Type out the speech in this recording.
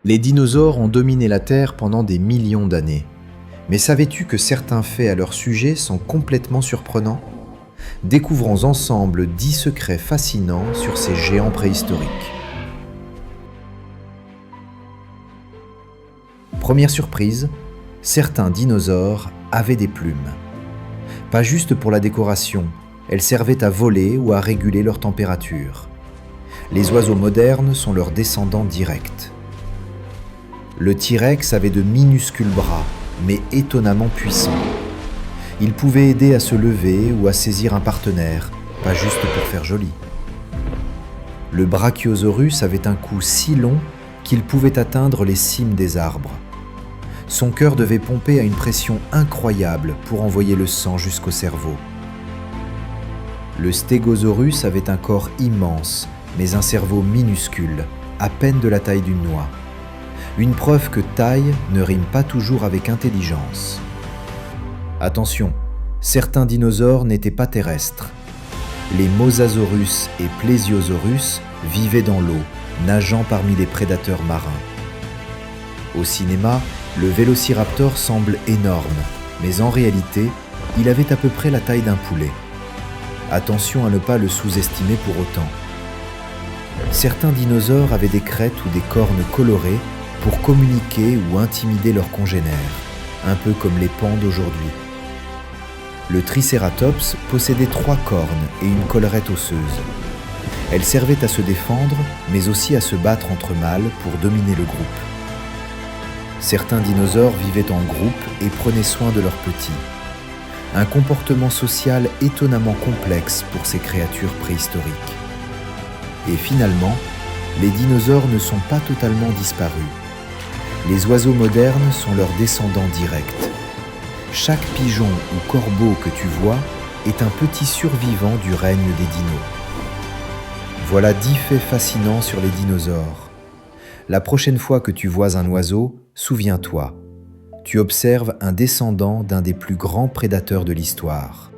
Les dinosaures ont dominé la Terre pendant des millions d'années. Mais savais-tu que certains faits à leur sujet sont complètement surprenants? Découvrons ensemble 10 secrets fascinants sur ces géants préhistoriques. Première surprise, certains dinosaures avaient des plumes. Pas juste pour la décoration, elles servaient à voler ou à réguler leur température. Les oiseaux modernes sont leurs descendants directs. Le T-Rex avait de minuscules bras, mais étonnamment puissants. Il pouvait aider à se lever ou à saisir un partenaire, pas juste pour faire joli. Le Brachiosaurus avait un cou si long qu'il pouvait atteindre les cimes des arbres. Son cœur devait pomper à une pression incroyable pour envoyer le sang jusqu'au cerveau. Le Stégosaurus avait un corps immense, mais un cerveau minuscule, à peine de la taille d'une noix. Une preuve que taille ne rime pas toujours avec intelligence. Attention, certains dinosaures n'étaient pas terrestres. Les Mosasaurus et Plesiosaurus vivaient dans l'eau, nageant parmi les prédateurs marins. Au cinéma, le Vélociraptor semble énorme, mais en réalité, il avait à peu près la taille d'un poulet. Attention à ne pas le sous-estimer pour autant. Certains dinosaures avaient des crêtes ou des cornes colorées pour communiquer ou intimider leurs congénères, un peu comme les pans d'aujourd'hui. Le Triceratops possédait 3 cornes et une collerette osseuse. Elles servaient à se défendre, mais aussi à se battre entre mâles pour dominer le groupe. Certains dinosaures vivaient en groupe et prenaient soin de leurs petits. Un comportement social étonnamment complexe pour ces créatures préhistoriques. Et finalement, les dinosaures ne sont pas totalement disparus. Les oiseaux modernes sont leurs descendants directs. Chaque pigeon ou corbeau que tu vois est un petit survivant du règne des dinos. Voilà 10 faits fascinants sur les dinosaures. La prochaine fois que tu vois un oiseau, souviens-toi, tu observes un descendant d'un des plus grands prédateurs de l'histoire.